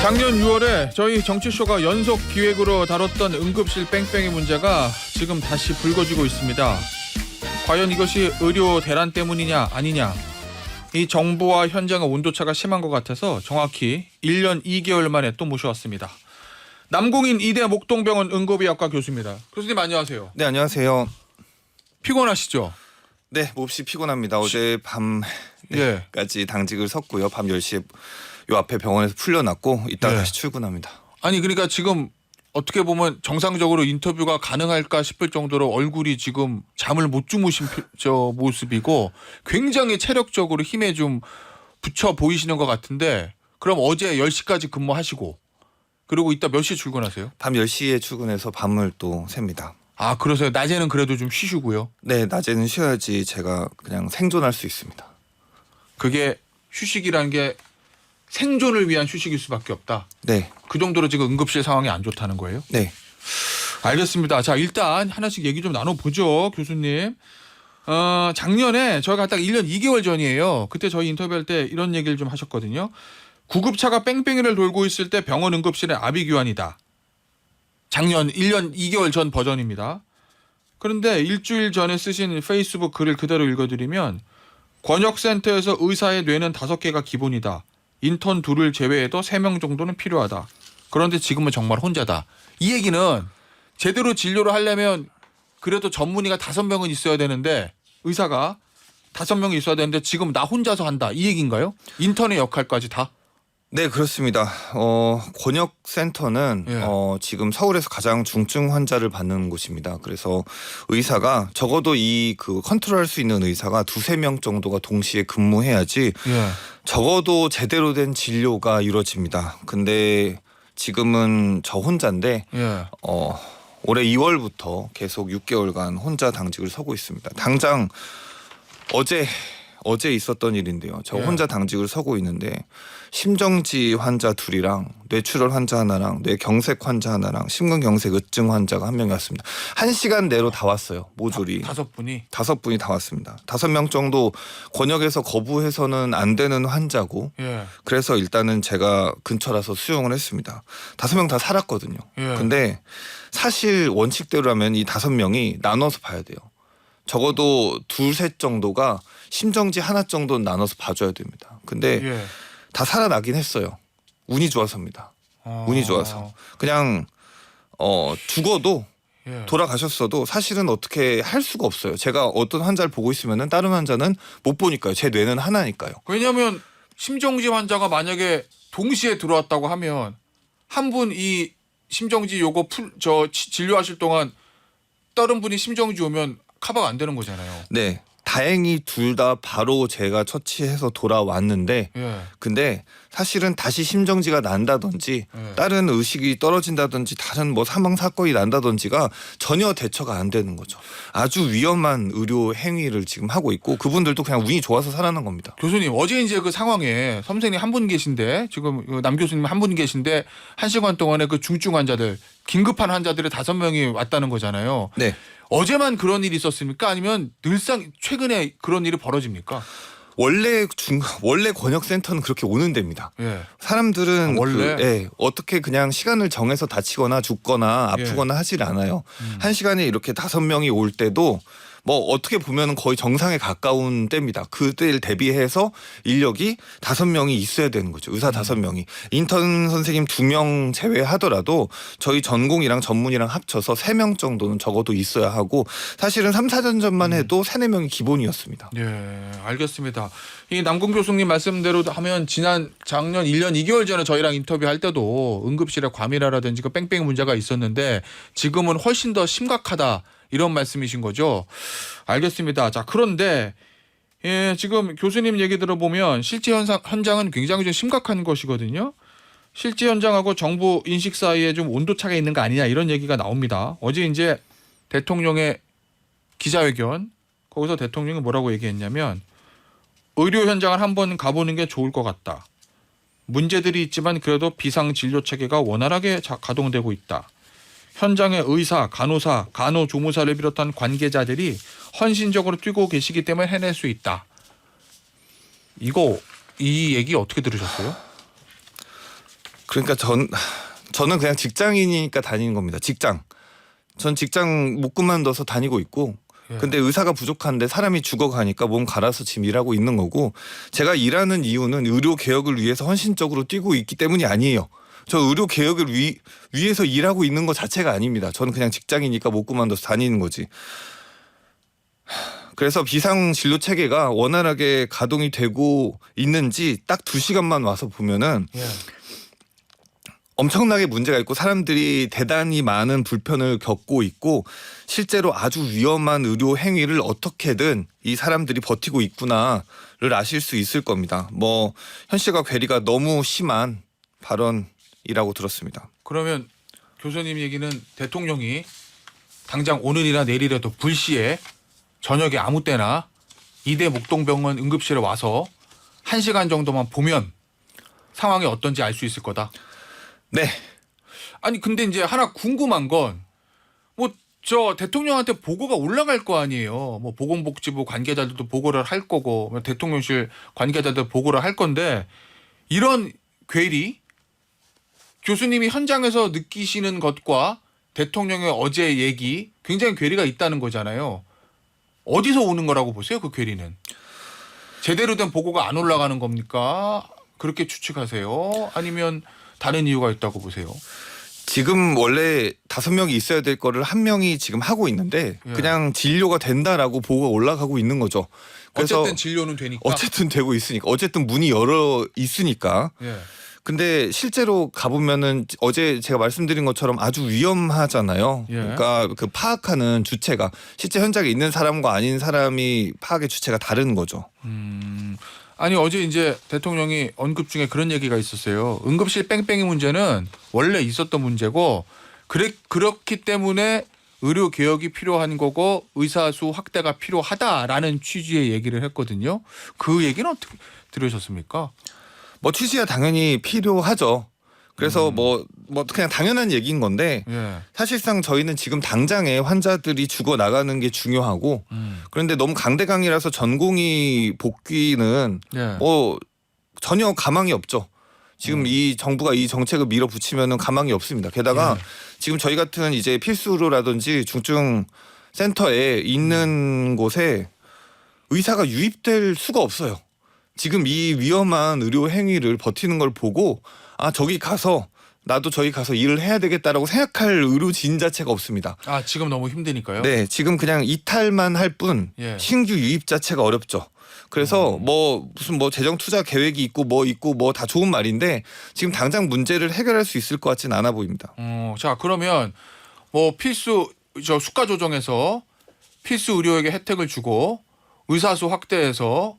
작년 6월에 저희 정치쇼가 연속 기획으로 다뤘던 응급실 뺑뺑이 문제가 지금 다시 불거지고 있습니다. 과연 이것이 의료 대란 때문이냐 아니냐. 이 정부와 현장의 온도차가 심한 것 같아서 정확히 1년 2개월 만에 또 모셔왔습니다. 남궁인 이대 목동병원 응급의학과 교수입니다. 교수님 안녕하세요. 네, 안녕하세요. 피곤하시죠? 네, 몹시 피곤합니다. 어제 밤까지 당직을 섰고요. 밤 10시에 요 앞에 병원에서 풀려났고 이따 다시 출근합니다. 아니 그러니까 지금 어떻게 보면 정상적으로 인터뷰가 가능할까 싶을 정도로 얼굴이 지금 잠을 못 주무신 저 모습이고 굉장히 체력적으로 힘에 좀 붙여 보이시는 것 같은데 그럼 어제 10시까지 근무하시고 그리고 이따 몇 시에 출근하세요? 밤 10시에 출근해서 밤을 또 셉니다. 아 그러세요? 낮에는 그래도 좀 쉬시고요? 네, 낮에는 쉬어야지 제가 그냥 생존할 수 있습니다. 그게 휴식이라는 게 생존을 위한 휴식일 수밖에 없다. 네. 그 정도로 지금 응급실 상황이 안 좋다는 거예요? 네. 알겠습니다. 자 일단 하나씩 얘기 좀 나눠보죠. 교수님. 작년에 저희가 딱 1년 2개월 전이에요. 그때 저희 인터뷰할 때 이런 얘기를 좀 하셨거든요. 구급차가 뺑뺑이를 돌고 있을 때 병원 응급실에 아비규환이다. 작년 1년 2개월 전 버전입니다. 그런데 일주일 전에 쓰신 페이스북 글을 그대로 읽어드리면 권역센터에서 의사의 뇌는 5개가 기본이다. 인턴 2를 제외해도 3명 정도는 필요하다. 그런데 지금은 정말 혼자다. 이 얘기는 제대로 진료를 하려면 그래도 전문의가 5명은 있어야 되는데 의사가 5명이 있어야 되는데 지금 나 혼자서 한다. 이 얘기인가요? 인턴의 역할까지 다? 네, 그렇습니다. 권역센터는 지금 서울에서 가장 중증 환자를 받는 곳입니다. 그래서 의사가 적어도 컨트롤할 수 있는 의사가 2-3명 정도가 동시에 근무해야지 적어도 제대로 된 진료가 이루어집니다. 근데 지금은 저 혼자인데 올해 2월부터 계속 6개월간 혼자 당직을 서고 있습니다. 당장 어제 있었던 일인데요. 저 혼자 당직을 서고 있는데 심정지 환자 2이랑 뇌출혈 환자 하나랑 뇌경색 환자 하나랑 심근경색의증 환자가 1명이 왔습니다. 1시간 내로 다 왔어요. 모조리. 5분이? 5분이 다 왔습니다. 5명 정도 권역에서 거부해서는 안 되는 환자고 그래서 일단은 제가 근처라서 수용을 했습니다. 5명 다 살았거든요. 근데 사실 원칙대로라면 이 5명이 나눠서 봐야 돼요. 적어도 2-3 정도가 심정지 하나 정도는 나눠서 봐줘야 됩니다. 근데 다 살아나긴 했어요. 운이 좋아서입니다. 운이 좋아서. 그냥 죽어도 돌아가셨어도 사실은 어떻게 할 수가 없어요. 제가 어떤 환자를 보고 있으면은 다른 환자는 못 보니까요. 제 뇌는 하나니까요. 왜냐하면 심정지 환자가 만약에 동시에 들어왔다고 하면 한 분 이 심정지 요거 진료하실 동안 다른 분이 심정지 오면 커버가 안 되는 거잖아요. 네. 다행히 둘 다 바로 제가 처치해서 돌아왔는데 근데 사실은 다시 심정지가 난다든지 다른 의식이 떨어진다든지 다른 사망 사건이 난다든지가 전혀 대처가 안 되는 거죠. 아주 위험한 의료 행위를 지금 하고 있고 그분들도 그냥 운이 좋아서 살아난 겁니다. 교수님 어제 이제 그 상황에 선생님 한 분 계신데 지금 남 교수님 한 분 계신데 1시간 동안에 그 중증 환자들 긴급한 환자들이 5명이 왔다는 거잖아요. 네. 어제만 그런 일이 있었습니까? 아니면 늘상 최근에 그런 일이 벌어집니까? 원래 권역센터는 그렇게 오는 데입니다. 사람들은 원래? 어떻게 그냥 시간을 정해서 다치거나 죽거나 아프거나 하질 않아요. 1시간에 이렇게 5명이 올 때도 어떻게 보면 거의 정상에 가까운 때입니다. 그때를 대비해서 인력이 5명이 있어야 되는 거죠. 의사 5명이. 인턴 선생님 2명 제외하더라도 저희 전공이랑 전문이랑 합쳐서 3명 정도는 적어도 있어야 하고 사실은 3-4년 전만 해도 3-4명이 기본이었습니다. 알겠습니다. 이 남궁 교수님 말씀대로 하면 작년 1년 2개월 전에 저희랑 인터뷰할 때도 응급실에 과밀화라든지 그 뺑뺑이 문제가 있었는데 지금은 훨씬 더 심각하다. 이런 말씀이신 거죠. 알겠습니다. 자, 그런데 지금 교수님 얘기 들어보면 실제 현장은 굉장히 좀 심각한 것이거든요. 실제 현장하고 정부 인식 사이에 좀 온도차가 있는 거 아니냐 이런 얘기가 나옵니다. 어제 이제 대통령의 기자회견 거기서 대통령이 뭐라고 얘기했냐면 의료 현장을 한번 가보는 게 좋을 것 같다. 문제들이 있지만 그래도 비상진료체계가 원활하게 가동되고 있다. 현장의 의사, 간호사, 간호조무사를 비롯한 관계자들이 헌신적으로 뛰고 계시기 때문에 해낼 수 있다. 이 얘기 어떻게 들으셨어요? 그러니까 저는 그냥 직장인이니까 다니는 겁니다. 전 직장 못 그만둬서 다니고 있고 근데 의사가 부족한데 사람이 죽어가니까 몸 갈아서 지금 일하고 있는 거고 제가 일하는 이유는 의료 개혁을 위해서 헌신적으로 뛰고 있기 때문이 아니에요. 저 의료 개혁을 위해서 일하고 있는 것 자체가 아닙니다. 저는 그냥 직장이니까 못 그만둬서 다니는 거지. 그래서 비상 진료 체계가 원활하게 가동이 되고 있는지 딱 2시간만 와서 보면은 엄청나게 문제가 있고 사람들이 대단히 많은 불편을 겪고 있고 실제로 아주 위험한 의료 행위를 어떻게든 이 사람들이 버티고 있구나를 아실 수 있을 겁니다. 뭐 현실과 괴리가 너무 심한 발언이라고 들었습니다. 그러면 교수님 얘기는 대통령이 당장 오늘이나 내일이라도 불시에 저녁에 아무 때나 이대 목동병원 응급실에 와서 1시간 정도만 보면 상황이 어떤지 알 수 있을 거다. 네. 아니 근데 이제 하나 궁금한 건 뭐 저 대통령한테 보고가 올라갈 거 아니에요. 뭐 보건복지부 관계자들도 보고를 할 거고 뭐 대통령실 관계자들 보고를 할 건데 이런 괴리 교수님이 현장에서 느끼시는 것과 대통령의 어제 얘기 굉장히 괴리가 있다는 거잖아요. 어디서 오는 거라고 보세요? 그 괴리는. 제대로 된 보고가 안 올라가는 겁니까? 그렇게 추측하세요? 아니면 다른 이유가 있다고 보세요? 지금 원래 5명이 있어야 될 거를 1명이 지금 하고 있는데 그냥 진료가 된다라고 보고가 올라가고 있는 거죠. 그래서 어쨌든 진료는 되니까. 어쨌든 되고 있으니까. 어쨌든 문이 열어 있으니까. 예. 근데 실제로 가보면은 어제 제가 말씀드린 것처럼 아주 위험하잖아요. 예. 그러니까 그 파악하는 주체가 실제 현장에 있는 사람과 아닌 사람이 파악의 주체가 다른 거죠. 아니 어제 이제 대통령이 언급 중에 그런 얘기가 있었어요. 응급실 뺑뺑이 문제는 원래 있었던 문제고 그렇기 때문에 의료 개혁이 필요한 거고 의사 수 확대가 필요하다라는 취지의 얘기를 했거든요. 그 얘기는 어떻게 들으셨습니까? 뭐 취지야 당연히 필요하죠. 그래서 뭐 그냥 당연한 얘기인 건데 사실상 저희는 지금 당장에 환자들이 죽어 나가는 게 중요하고 그런데 너무 강대강이라서 전공의 복귀는 뭐 전혀 가망이 없죠. 지금 이 정부가 이 정책을 밀어붙이면은 가망이 없습니다. 게다가 지금 저희 같은 이제 필수로라든지 중증 센터에 있는 곳에 의사가 유입될 수가 없어요. 지금 이 위험한 의료 행위를 버티는 걸 보고 아 저기 가서 나도 저기 가서 일을 해야 되겠다라고 생각할 의료진 자체가 없습니다. 아 지금 너무 힘드니까요? 네, 지금 그냥 이탈만 할 뿐 신규 유입 자체가 어렵죠. 그래서 뭐 무슨 뭐 재정 투자 계획이 있고 뭐 다 좋은 말인데 지금 당장 문제를 해결할 수 있을 것 같지는 않아 보입니다. 자 그러면 뭐 필수 저 수가 조정에서 필수 의료에게 혜택을 주고 의사수 확대해서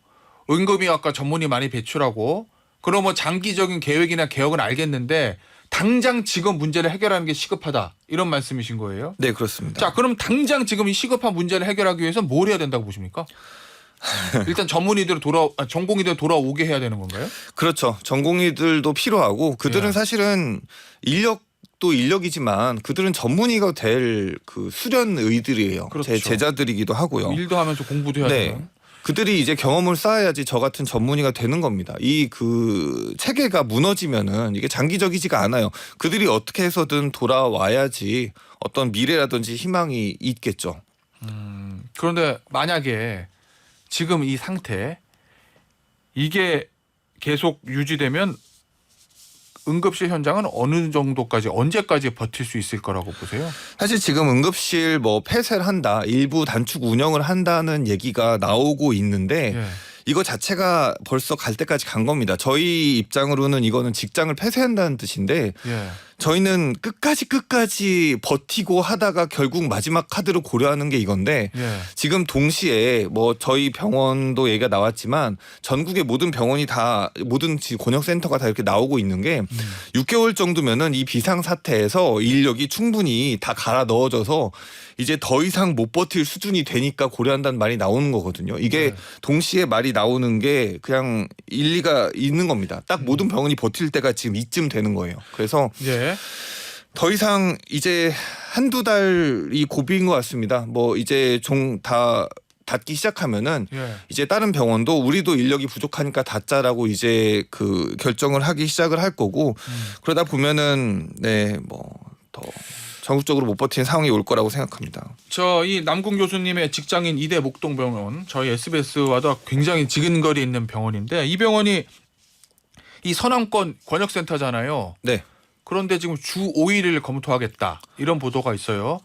응급의학과 전문의 많이 배출하고 그럼 뭐 장기적인 계획이나 개혁은 알겠는데 당장 지금 문제를 해결하는 게 시급하다 이런 말씀이신 거예요? 네, 그렇습니다. 자, 그럼 당장 지금 이 시급한 문제를 해결하기 위해서 뭘 해야 된다고 보십니까? 일단 전공의들 돌아오게 해야 되는 건가요? 그렇죠. 전공의들도 필요하고 그들은 사실은 인력도 인력이지만 그들은 전문의가 될 그 수련의들이에요. 그렇죠. 제 제자들이기도 하고요. 일도 하면서 공부도 해야 되는. 그들이 이제 경험을 쌓아야지 저 같은 전문의가 되는 겁니다. 이 그 체계가 무너지면은 이게 장기적이지가 않아요. 그들이 어떻게 해서든 돌아와야지 어떤 미래라든지 희망이 있겠죠. 그런데 만약에 지금 이 상태 이게 계속 유지되면 응급실 현장은 어느 정도까지 언제까지 버틸 수 있을 거라고 보세요? 사실 지금 응급실 뭐 폐쇄를 한다, 일부 단축 운영을 한다는 얘기가 나오고 있는데 이거 자체가 벌써 갈 때까지 간 겁니다. 저희 입장으로는 이거는 직장을 폐쇄한다는 뜻인데 저희는 끝까지 버티고 하다가 결국 마지막 카드로 고려하는 게 이건데 지금 동시에 뭐 저희 병원도 얘기가 나왔지만 전국의 모든 병원이 다 모든 권역센터가 다 이렇게 나오고 있는 게 6개월 정도면은 이 비상 사태에서 인력이 충분히 다 갈아 넣어져서 이제 더 이상 못 버틸 수준이 되니까 고려한다는 말이 나오는 거거든요. 이게 동시에 말이 나오는 게 그냥 일리가 있는 겁니다. 딱 모든 병원이 버틸 때가 지금 이쯤 되는 거예요. 그래서 더 이상 이제 한두 달이 고비인 것 같습니다. 뭐 이제 다 닫기 시작하면은 예. 이제 다른 병원도 우리도 인력이 부족하니까 닫자라고 이제 그 결정을 하기 시작을 할 거고 그러다 보면은 네 뭐 더 전국적으로 못 버티는 상황이 올 거라고 생각합니다. 저 이 남궁 교수님의 직장인 이대 목동병원 저희 SBS와도 굉장히 지근거리 있는 병원인데 이 병원이 이 서남권 권역센터잖아요. 네. 그런데 지금 주 5일을 검토하겠다 이런 보도가 있어요.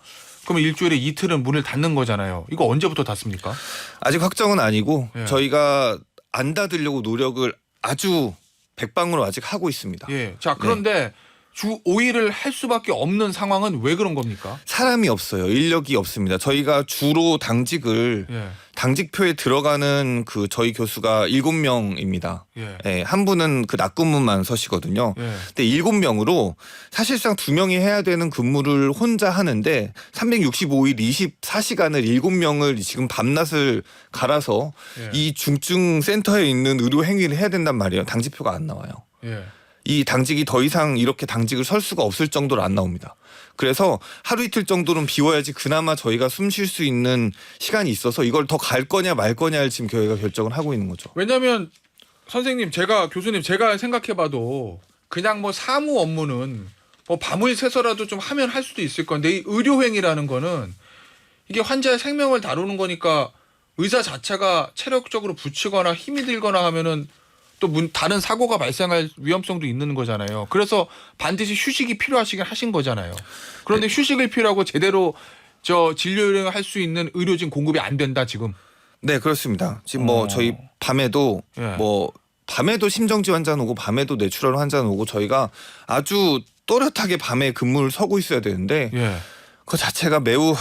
그러면 일주일에 이틀은 문을 닫는 거잖아요. 이거 언제부터 닫습니까? 아직 확정은 아니고 예. 저희가 안 닫으려고 노력을 아주 백방으로 아직 하고 있습니다. 예. 자 그런데 주 5일을 할 수밖에 없는 상황은 왜 그런 겁니까? 사람이 없어요. 인력이 없습니다. 저희가 주로 당직을 예. 당직표에 들어가는 그 저희 교수가 7명입니다. 예. 예, 한 분은 그 낮근무만 서시거든요. 예. 근데 7명으로 사실상 2명이 해야 되는 근무를 혼자 하는데 365일 24시간을 7명을 지금 밤낮을 갈아서 예. 이 중증 센터에 있는 의료 행위를 해야 된단 말이에요. 당직표가 안 나와요. 예. 이 당직이 더 이상 이렇게 당직을 설 수가 없을 정도로 안 나옵니다. 그래서 하루 이틀 정도는 비워야지 그나마 저희가 숨 쉴 수 있는 시간이 있어서 이걸 더 갈 거냐 말 거냐를 지금 저희가 결정을 하고 있는 거죠. 왜냐하면 선생님 교수님 제가 생각해봐도 그냥 뭐 사무 업무는 뭐 밤을 새서라도 좀 하면 할 수도 있을 건데 이 의료행위라는 거는 이게 환자의 생명을 다루는 거니까 의사 자체가 체력적으로 부치거나 힘이 들거나 하면은 또 다른 사고가 발생할 위험성도 있는 거잖아요. 그래서 반드시 휴식이 필요하시긴 하신 거잖아요. 그런데 휴식을 필요하고 제대로 저 진료 일행을 할 수 있는 의료진 공급이 안 된다 지금. 네, 그렇습니다. 지금 뭐 저희 밤에도 예. 뭐 밤에도 심정지 환자 오고 밤에도 뇌출혈 환자 오고 저희가 아주 또렷하게 밤에 근무를 서고 있어야 되는데 예. 그 자체가 매우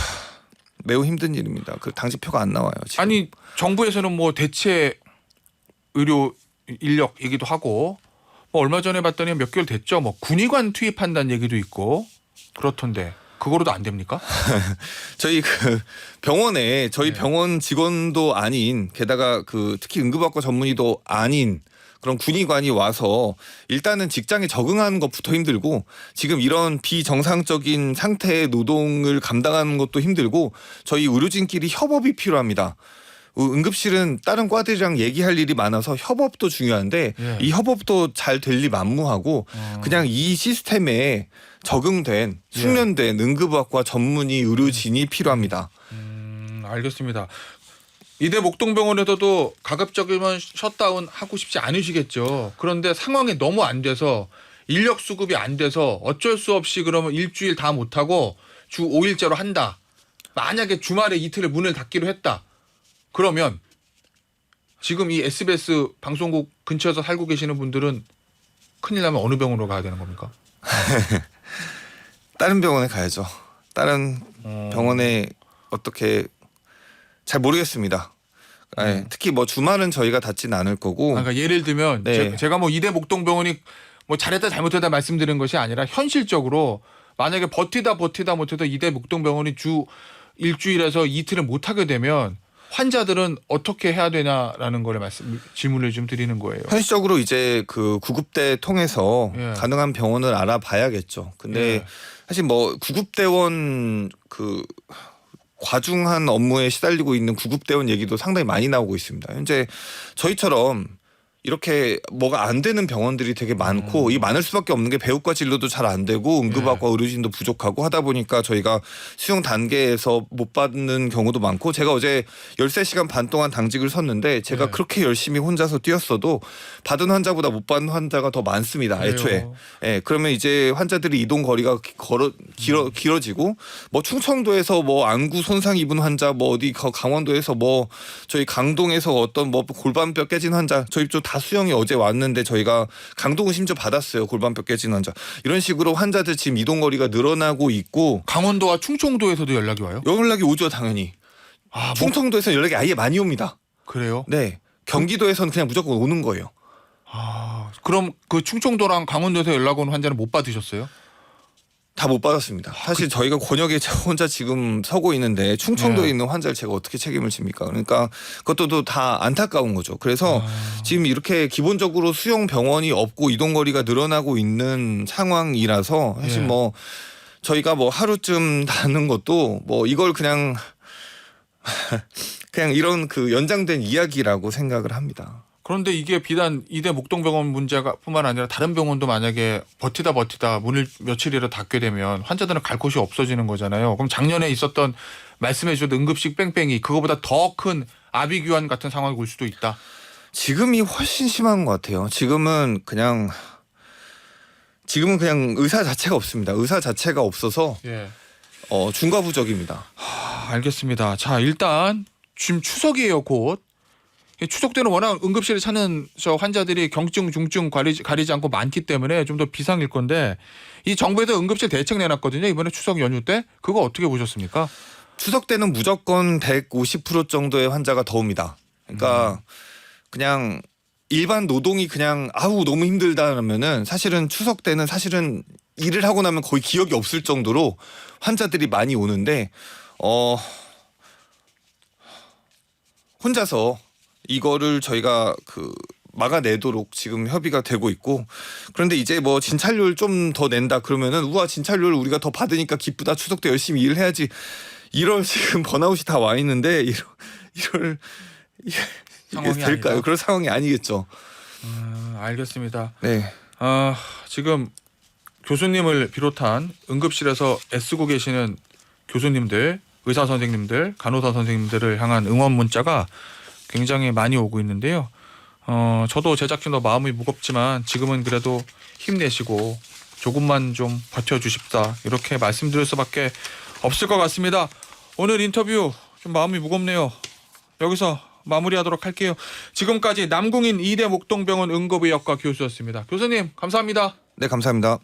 힘든 일입니다. 그 당직표가 안 나와요. 지금. 아니 정부에서는 뭐 대체 의료 인력 얘기도 하고 뭐 얼마 전에 봤더니 몇 개월 됐죠. 뭐 군의관 투입한다는 얘기도 있고 그렇던데 그거로도 안 됩니까? 저희 그 병원에 저희 네. 병원 직원도 아닌 게다가 그 특히 응급학과 전문의도 아닌 그런 군의관이 와서 일단은 직장에 적응하는 것부터 힘들고 지금 이런 비정상적인 상태의 노동을 감당하는 것도 힘들고 저희 의료진끼리 협업이 필요합니다. 응급실은 다른 과들이랑 얘기할 일이 많아서 협업도 중요한데 예. 이 협업도 잘 될 리 만무하고 그냥 이 시스템에 적응된 숙련된 응급학과 전문의 의료진이 필요합니다. 알겠습니다. 이대 목동병원에서도 가급적이면 셧다운 하고 싶지 않으시겠죠. 그런데 상황이 너무 안 돼서 인력 수급이 안 돼서 어쩔 수 없이 그러면 일주일 다 못하고 주 5일째로 한다. 만약에 주말에 이틀에 문을 닫기로 했다. 그러면 지금 이 SBS 방송국 근처에서 살고 계시는 분들은 큰일 나면 어느 병원으로 가야 되는 겁니까? 다른 병원에 가야죠. 다른 병원에 어떻게 잘 모르겠습니다. 네, 특히 뭐 주말은 저희가 닫지는 않을 거고. 그러니까 예를 들면 네. 제가 뭐 이대 목동병원이 뭐 잘했다 잘못했다 말씀드린 것이 아니라 현실적으로 만약에 버티다 못해도 이대 목동병원이 주 일주일에서 이틀을 못 하게 되면 환자들은 어떻게 해야 되냐라는 걸 질문을 좀 드리는 거예요. 현실적으로 이제 그 구급대 통해서 예. 가능한 병원을 알아봐야겠죠. 근데 예. 사실 뭐 구급대원 그 과중한 업무에 시달리고 있는 구급대원 얘기도 상당히 많이 나오고 있습니다. 현재 저희처럼 이렇게 뭐가 안 되는 병원들이 되게 많고 이 많을 수밖에 없는 게 배우과 진료도 잘 안 되고 응급학과 의료진도 부족하고 하다 보니까 저희가 수용 단계에서 못 받는 경우도 많고 제가 어제 13시간 반 동안 당직을 섰는데 제가 네. 그렇게 열심히 혼자서 뛰었어도 받은 환자보다 못 받는 환자가 더 많습니다. 애초에. 그래요. 예, 그러면 이제 환자들이 이동 거리가 길어지고 뭐 충청도에서 뭐 안구 손상 입은 환자 뭐 어디 강원도에서 뭐 저희 강동에서 어떤 뭐 골반뼈 깨진 환자 저희 쪽 다 수영이 어제 왔는데 저희가 강동은 심지어 받았어요. 골반뼈 깨진 환자. 이런 식으로 환자들 지금 이동 거리가 늘어나고 있고 강원도와 충청도에서도 연락이 와요? 연락이 오죠, 당연히. 아, 뭐 충청도에서 연락이 아예 많이 옵니다. 그래요? 네. 경기도에서는 그냥 무조건 오는 거예요. 아, 그럼 그 충청도랑 강원도에서 연락 온 환자는 못 받으셨어요? 다 못 받았습니다. 사실 저희가 권역에 혼자 지금 서고 있는데 충청도에 네. 있는 환자를 제가 어떻게 책임을 집니까? 그러니까 그것도 다 안타까운 거죠. 그래서 지금 이렇게 기본적으로 수용 병원이 없고 이동 거리가 늘어나고 있는 상황이라서 사실 예. 뭐 저희가 뭐 하루쯤 닫는 것도 뭐 이걸 그냥 그냥 이런 그 연장된 이야기라고 생각을 합니다. 그런데 이게 비단 이대 목동병원 문제가 뿐만 아니라 다른 병원도 만약에 버티다 문을 며칠이라 닫게 되면 환자들은 갈 곳이 없어지는 거잖아요. 그럼 작년에 있었던 말씀해 주셨던 응급실 뺑뺑이 그거보다 더 큰 아비규환 같은 상황이 올 수도 있다. 지금이 훨씬 심한 것 같아요. 지금은 그냥 의사 자체가 없습니다. 의사 자체가 없어서 예. 중과부적입니다. 알겠습니다. 자, 일단 지금 추석이에요, 곧. 추석 때는 워낙 응급실에 찾는 저 환자들이 경증, 중증 가리지 않고 많기 때문에 좀 더 비상일 건데 이 정부에서 응급실 대책 내놨거든요. 이번에 추석 연휴 때. 그거 어떻게 보셨습니까? 추석 때는 무조건 150% 정도의 환자가 더 옵니다. 그러니까 그냥 일반 노동이 그냥 아우 너무 힘들다면은 사실은 추석 때는 사실은 일을 하고 나면 거의 기억이 없을 정도로 환자들이 많이 오는데 혼자서 이거를 저희가 막아내도록 지금 협의가 되고 있고 그런데 이제 뭐 진찰률 좀 더 낸다 그러면은 우와 진찰률 우리가 더 받으니까 기쁘다 추석 때 열심히 일을 해야지 이럴 지금 번아웃이 다 와 있는데 이럴 상황이 될까요? 아니다. 그런 상황이 아니겠죠. 알겠습니다. 네. 지금 교수님을 비롯한 응급실에서 애쓰고 계시는 교수님들, 의사 선생님들, 간호사 선생님들을 향한 응원 문자가 굉장히 많이 오고 있는데요. 저도 제작진도 마음이 무겁지만 지금은 그래도 힘내시고 조금만 좀 버텨주십사 이렇게 말씀드릴 수밖에 없을 것 같습니다. 오늘 인터뷰 좀 마음이 무겁네요. 여기서 마무리하도록 할게요. 지금까지 남궁인 이대 목동병원 응급의학과 교수였습니다. 교수님 감사합니다. 네, 감사합니다.